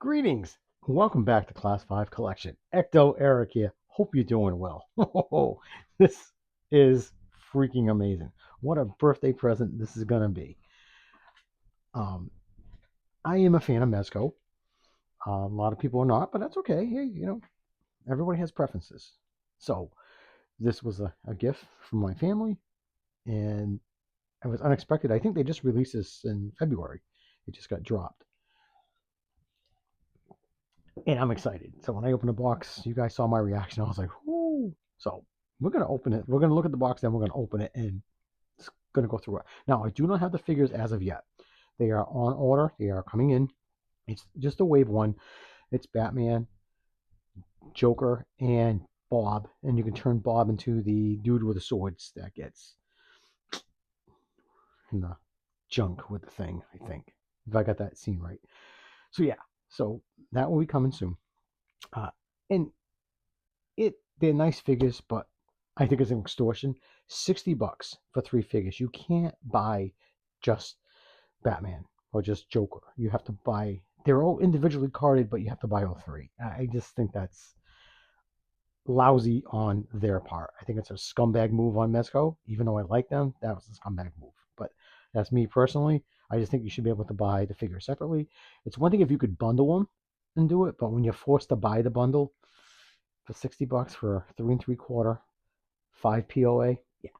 Greetings. Welcome back to Class 5 Collection. Ecto Eric here. Hope you're doing well. This is freaking amazing. What a birthday present this is going to be. Um, I am a fan of MEZCO. A lot of people are not, but that's okay. Hey, everybody has preferences. So this was a gift from my family, and it was unexpected. I think they just released this in February. It just got dropped. And I'm excited. So when I opened the box, you guys saw my reaction. I was like, "Whoo!" So we're gonna open it. We're gonna look at the box, then we're gonna open it, and it's gonna go through it. Now I do not have the figures as of yet. They are on order. They are coming in. It's just a wave one. It's Batman, Joker, and Bob, and you can turn Bob into the dude with the swords that gets in the junk with the thing. I think if I got that scene right. So yeah. So that will be coming soon. Uh, and they're nice figures, but I think it's an extortion. $60 for 3 figures. You can't buy just Batman or just Joker. You have to buy. They're all individually carded, but you have to buy all three. I just think that's lousy on their part. I think it's a scumbag move on MEZCO. Even though I like them, that was a scumbag move. But that's me personally. I just think you should be able to buy the figure separately. It's one thing if you could bundle them and do it, but when you're forced to buy the bundle for $60 for 3 3/4, 5 POA, yeah.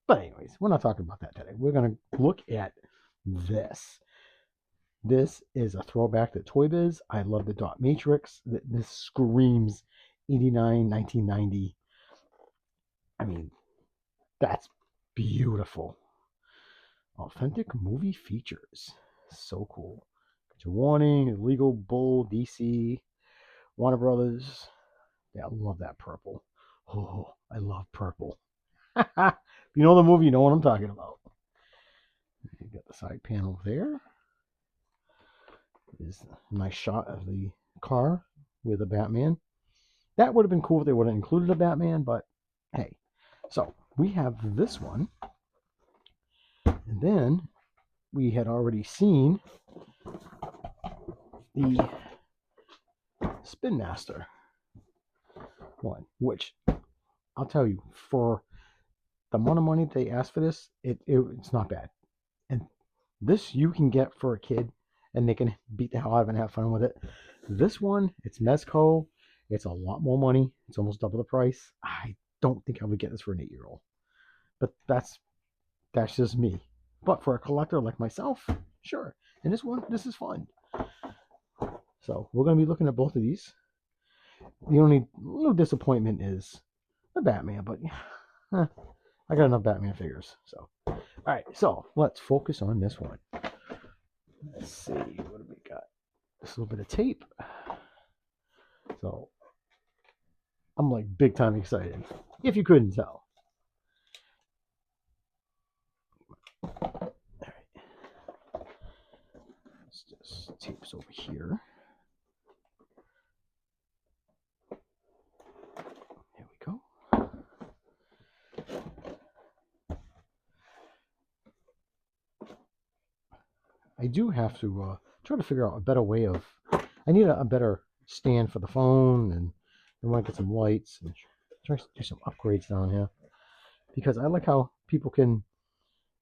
But anyways, we're not talking about that today. We're gonna look at this. This is a throwback to Toy Biz. I love the dot matrix. This screams 89, 1990. I mean, that's beautiful. Authentic movie features. So cool. Got your warning, legal bull, DC, Warner Brothers. Yeah, I love that purple. Oh, I love purple. If you know the movie, you know what I'm talking about. You got the side panel there. Is a nice shot of the car with a Batman. That would have been cool if they would have included a Batman, but hey. So we have this one. And then we had already seen the Spin Master one, which I'll tell you, for the amount of money they asked for this, it's not bad. And this you can get for a kid, and they can beat the hell out of it and have fun with it. This one, it's MEZCO. It's a lot more money. It's almost double the price. I don't think I would get this for an 8-year-old. But that's just me. But for a collector like myself, sure. And this is fun. So we're going to be looking at both of these. The only little disappointment is the Batman, but I got enough Batman figures. So, all right. So let's focus on this one. Let's see, what do we got? Just a little bit of tape. So I'm like big time excited, if you couldn't tell. All right. Let's just tapes over here. There we go. I do have to try to figure out a better way of. I need a better stand for the phone, and I want to get some lights and try to do some upgrades down here, because I like how people can.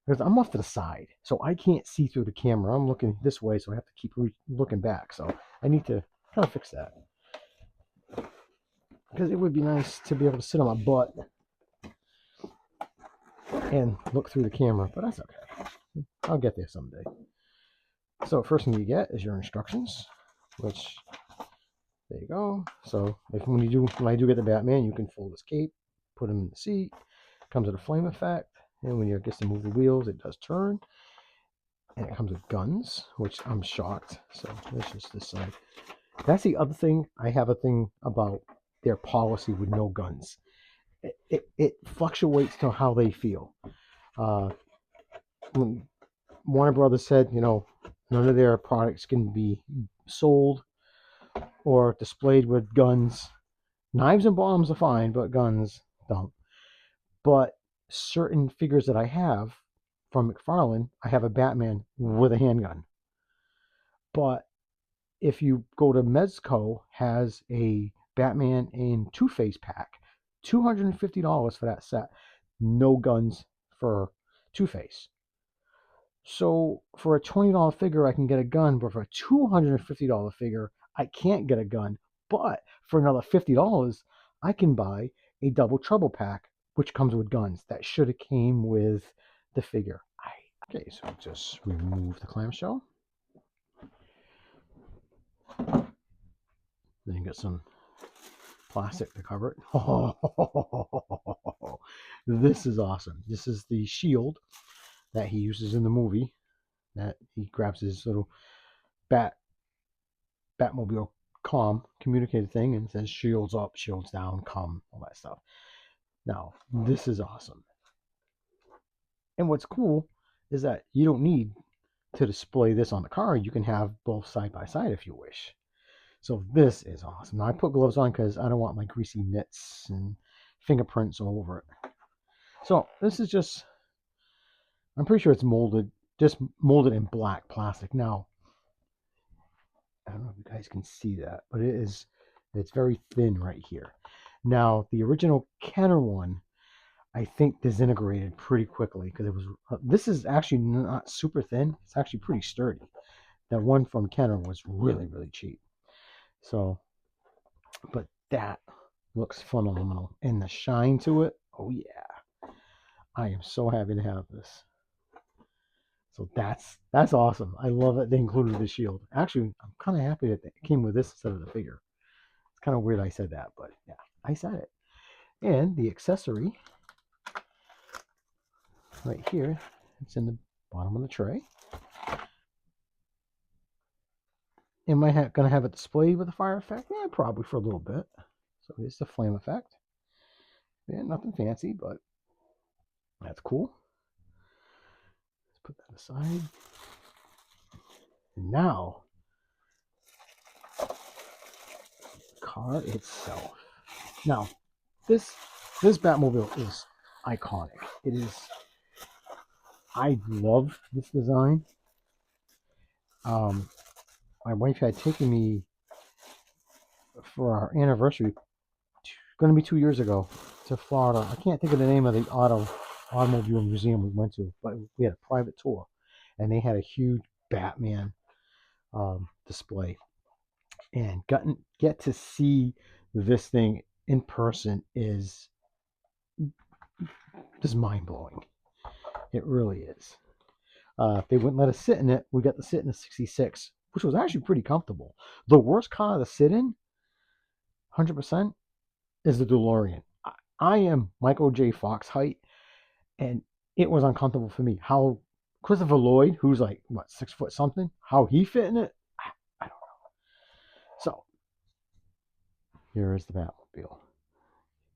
Because I'm off to the side, so I can't see through the camera. I'm looking this way, so I have to keep looking back. So I need to kind of fix that, because it would be nice to be able to sit on my butt and look through the camera, but that's okay. I'll get there someday. So first thing you get is your instructions, which, there you go. So when I do get the Batman, you can fold his cape, put him in the seat. Comes with a flame effect, and when you get to move the wheels, it does turn. And it comes with guns, which I'm shocked. So this is this side. That's the other thing. I have a thing about their policy with no guns. It fluctuates to how they feel. When Warner Brothers said, none of their products can be sold or displayed with guns. Knives and bombs are fine, but guns don't. But certain figures that I have from McFarlane, I have a Batman with a handgun. But if you go to MEZCO, has a Batman and Two-Face pack, $250 for that set. No guns for Two-Face. So for a $20 figure, I can get a gun, but for a $250 figure, I can't get a gun. But for another $50, I can buy a Double Trouble pack, which comes with guns. That should have came with the figure. Okay, so just remove the clamshell. Then you get some plastic to cover it. Oh, this is awesome. This is the shield that he uses in the movie. That he grabs his little Batmobile communicator thing and says shields up, shields down, come, all that stuff. Now, this is awesome. And what's cool is that you don't need to display this on the car. You can have both side by side if you wish. So this is awesome. Now I put gloves on because I don't want my greasy mitts and fingerprints all over it. So this is just, I'm pretty sure it's just molded in black plastic. Now, I don't know if you guys can see that, but it's very thin right here. Now, the original Kenner one, I think disintegrated pretty quickly because it was, this is actually not super thin. It's actually pretty sturdy. That one from Kenner was really, really cheap. So, but that looks phenomenal. And the shine to it, oh yeah. I am so happy to have this. So that's awesome. I love it. They included the shield. Actually, I'm kind of happy that it came with this instead of the figure. It's kind of weird I said that, but yeah, I said it. And the accessory right here, it's in the bottom of the tray. Am I going to have it displayed with a fire effect? Yeah, probably for a little bit. So here's the flame effect. Yeah, nothing fancy, but that's cool. Let's put that aside. And now, the car itself. Now, this Batmobile is iconic. It is. I love this design. My wife had taken me for our anniversary, going to be 2 years ago, to Florida. I can't think of the name of the automobile museum we went to, but we had a private tour, and they had a huge Batman display, and get to see this thing in person is just mind blowing. It really is. They wouldn't let us sit in it. We got to sit in the 66, which was actually pretty comfortable. The worst car to sit in, 100%, is the DeLorean. I am Michael J. Fox height, and it was uncomfortable for me. How Christopher Lloyd, who's like, what, 6 foot something, how he fit in it, I don't know. So, here is the Batmobile.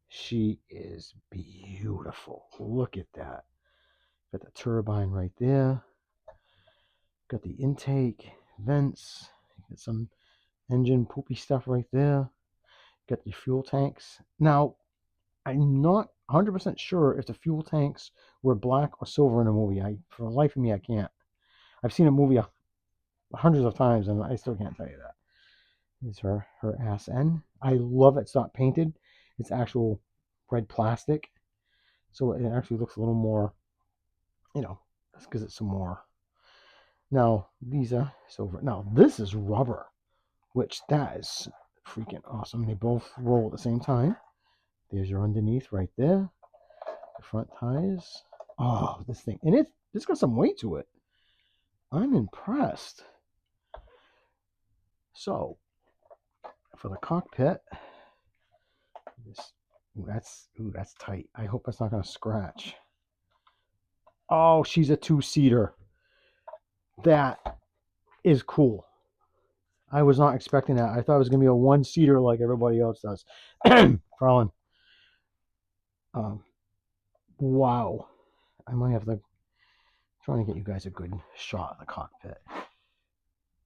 She is beautiful. Look at that. Got the turbine right there. Got the intake, vents. Got some engine poopy stuff right there. Got the fuel tanks. Now, I'm not 100% sure if the fuel tanks were black or silver in the movie. For the life of me, I can't. I've seen a movie hundreds of times, and I still can't tell you that. Here's her ass end. I love it's not painted. It's actual red plastic. So it actually looks a little more, that's because it's some more. Now, these are silver. Now, this is rubber, which that is freaking awesome. They both roll at the same time. There's your underneath right there. The front tires. Oh, this thing. And it's got some weight to it. I'm impressed. So, for the cockpit, that's tight. I hope it's not going to scratch. Oh, she's a 2-seater. That is cool. I was not expecting that. I thought it was going to be a 1-seater like everybody else does. Frolin. Wow. I might have to trying to get you guys a good shot of the cockpit.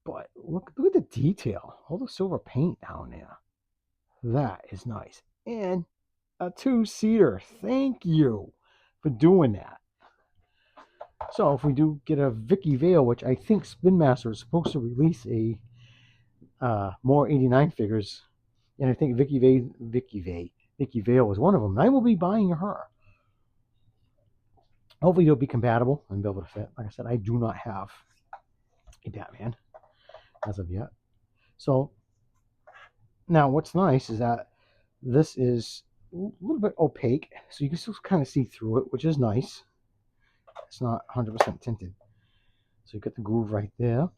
But look at the detail. All the silver paint down there. That is nice. And a 2-seater. Thank you for doing that. So if we do get a Vicky Vale, which I think Spin Master is supposed to release a more 89 figures, and I think Vicky Vale was one of them. I will be buying her. Hopefully, it'll be compatible and be able to fit. Like I said, I do not have a Batman as of yet. So now, what's nice is that this is a little bit opaque, so you can still kind of see through it, which is nice. It's not 100% tinted. So you get the groove right there.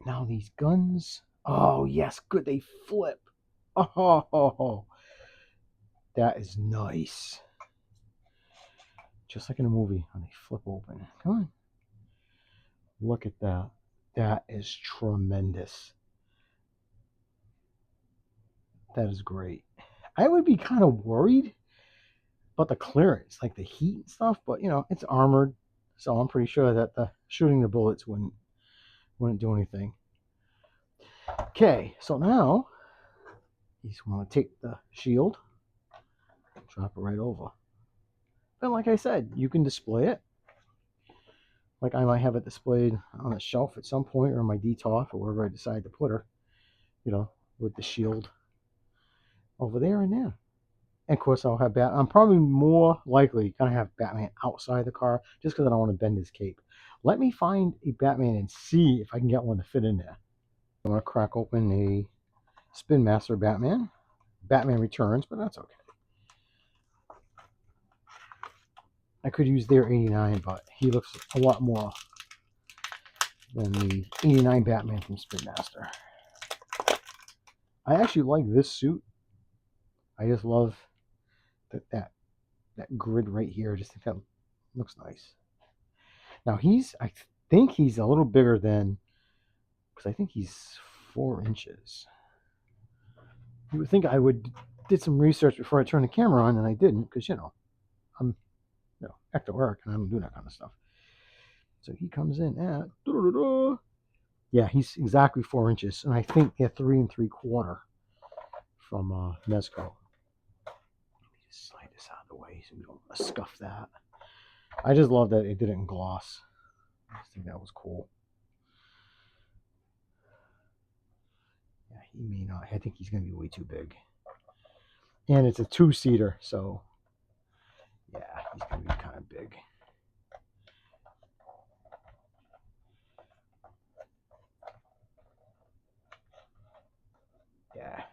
Now these guns. Oh, yes, good. They flip. Oh, that is nice. Just like in a movie, and they flip open. Come on. Look at that. That is tremendous. That is great. I would be kind of worried about the clearance, like the heat and stuff, but you know, it's armored, so I'm pretty sure that the shooting the bullets wouldn't do anything. Okay, so now you just want to take the shield, drop it right over. And like I said, you can display it. Like I might have it displayed on a shelf at some point, or my DTOF, or wherever I decide to put her, you know, with the shield over there and there. And of course, I'll have Batman. I'm probably more likely going to have Batman outside the car just because I don't want to bend his cape. Let me find a Batman and see if I can get one to fit in there. I'm going to crack open a Spin Master Batman. Batman Returns, but that's okay. I could use their 89, but he looks a lot more than the 89 Batman from Spin Master. I actually like this suit. I just love that grid right here. I just think that looks nice. Now I think he's a little bigger than, because I think he's 4 inches. You would think I did some research before I turned the camera on, and I didn't, because I'm back to work and I don't do that kind of stuff. So he comes in at, yeah, he's exactly 4 inches, and I think they're 3 3/4 from MEZCO. Let me just slide this out of the way so we don't scuff that. I just love that it did it in gloss. I just think that was cool. Yeah, he may not. I think he's going to be way too big. And it's a 2-seater, so yeah, he's going to be kind of big. Yeah.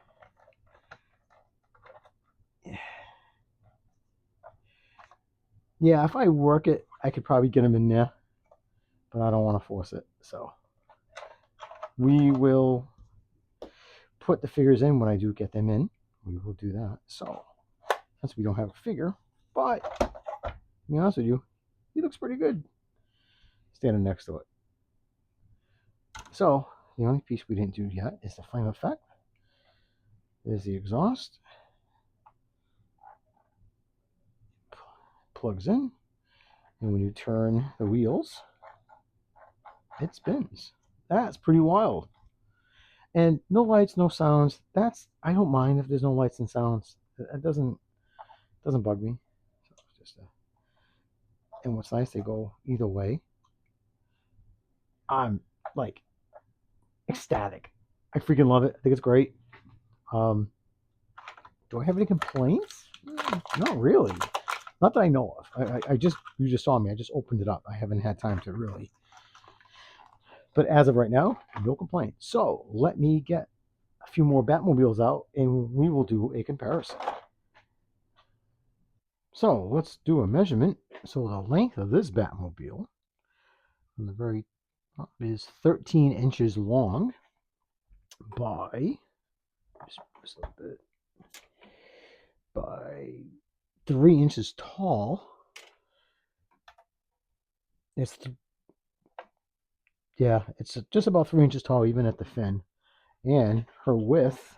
Yeah, if I work it, I could probably get him in there, but I don't want to force it. So we will put the figures in when I do get them in. We will do that. So since we don't have a figure, but to be honest with you, he looks pretty good standing next to it. So the only piece we didn't do yet is the flame effect. There's the exhaust. Plugs in, and when you turn the wheels, it spins. That's pretty wild. And no lights, no sounds. I don't mind if there's no lights and sounds. It doesn't bug me. So it's just and what's nice, they go either way. I'm like ecstatic. I freaking love it. I think it's great. Do I have any complaints? Not really. Not that I know of. You just saw me. I just opened it up. I haven't had time to really. But as of right now, no complaint. So let me get a few more Batmobiles out and we will do a comparison. So let's do a measurement. So the length of this Batmobile from the very top is 13 inches long by just a little bit by 3 inches tall. It's just about 3 inches tall, even at the fin. And her width,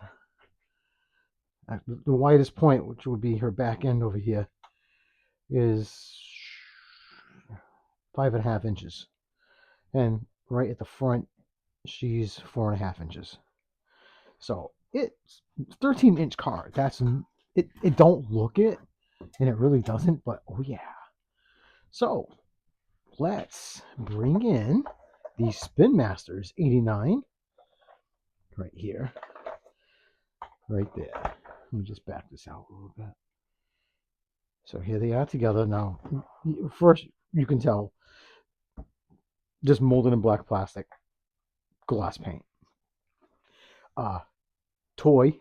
the widest point, which would be her back end over here, is 5.5 inches. And right at the front, she's 4.5 inches. So it's 13-inch car. It don't look it, and it really doesn't, but oh yeah. So let's bring in the Spin Masters 89 right here, right there. Let me just back this out a little bit. So here they are together. Now, first you can tell just molded in black plastic, glass paint. Toy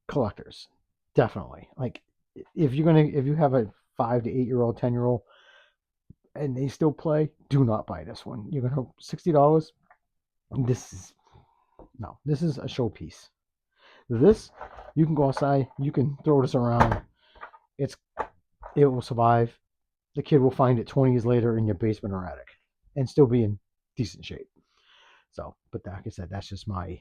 collectors, definitely. Like if you have a 5 to 8 year old, 10-year-old, and they still play, do not buy this one. You're gonna $60. This is this is a showpiece. This you can go outside, you can throw this around. It will survive. The kid will find it 20 years later in your basement or attic, and still be in decent shape. So, but like I said, that's just my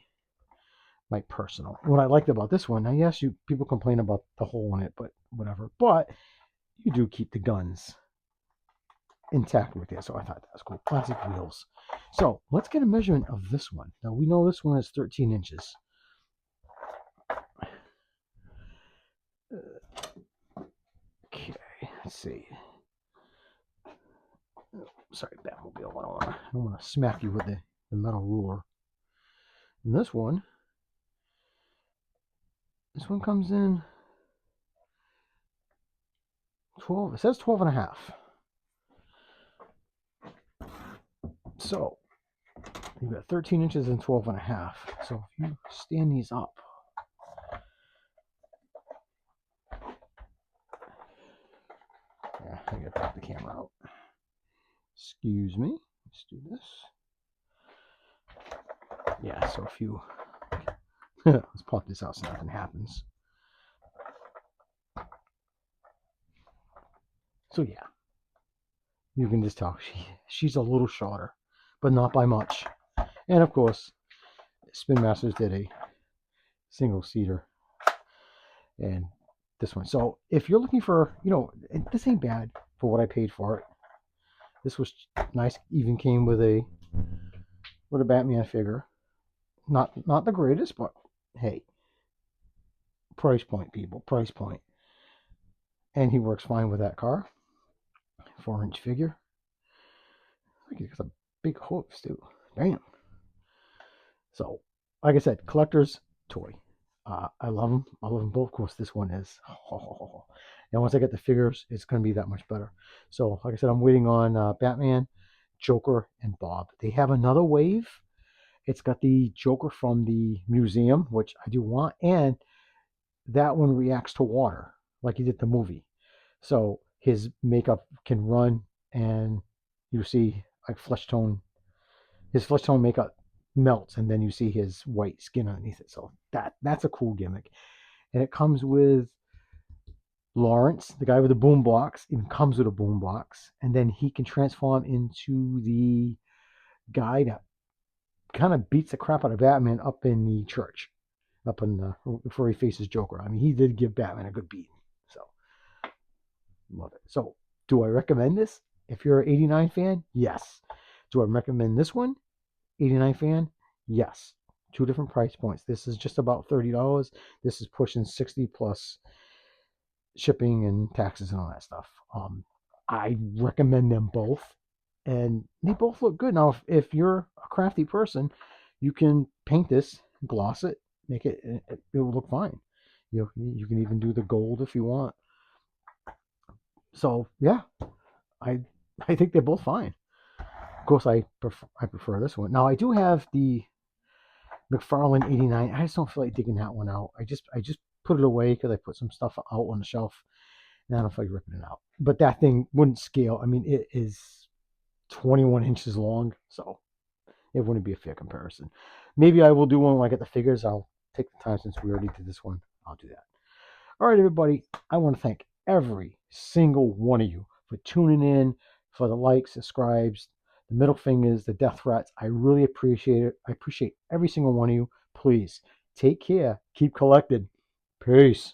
personal. What I liked about this one, now yes, people complain about the hole in it, but whatever. But you do keep the guns intact with it, so I thought that was cool. Plastic wheels. So let's get a measurement of this one. Now we know this one is 13 inches. Okay, let's see. Sorry, Batmobile. I don't want to smack you with the metal ruler. And this one comes in 12. It says 12 and a half. So you've got 13 inches and 12 and a half. So if you stand these up, I gotta pop the camera out. Excuse me. Let's do this. Yeah, so if you let's pop this out so nothing happens. So yeah, you can just tell she's a little shorter, but not by much. And of course, Spin Masters did a single seater, and this one. So if you're looking for, this ain't bad for what I paid for it. This was nice. Even came with a Batman figure. Not the greatest, but hey, price point, people, price point. And he works fine with that car. 4-inch figure. I think it's a big hooves too. Damn. So, like I said, collector's toy. I love them. I love them both. Of course, this one is. And once I get the figures, it's going to be that much better. So, like I said, I'm waiting on Batman, Joker, and Bob. They have another wave. It's got the Joker from the museum, which I do want, and that one reacts to water, like he did the movie. So his makeup can run, and you see like his flesh tone makeup melts, and then you see his white skin underneath it. So that's a cool gimmick. And it comes with Lawrence, the guy with the boom box, even comes with a boom box, and then he can transform into the guy that kind of beats the crap out of Batman up in the church, up in before he faces Joker. I mean, he did give Batman a good beat. So love it. So do I recommend this? If you're an 89 fan, yes. Do I recommend this one? 89 fan, yes. Two different price points. This is just about $30. This is pushing 60 plus shipping and taxes and all that stuff. I recommend them both, and they both look good. Now, if you're a crafty person, you can paint this, gloss it, make it will look fine. You can even do the gold if you want. So yeah, I think they're both fine. Of course, I prefer this one. Now I do have the McFarlane 89. I just don't feel like digging that one out. I just put it away because I put some stuff out on the shelf, and I don't feel like ripping it out. But that thing wouldn't scale. I mean, it is 21 inches long, so it wouldn't be a fair comparison. Maybe I will do one when I get the figures. I'll take the time since we already did this one. I'll do that. All right, everybody. I want to thank every single one of you for tuning in, for the likes, subscribes, the middle fingers, the death threats. I really appreciate it. I appreciate every single one of you. Please take care. Keep collected. Peace.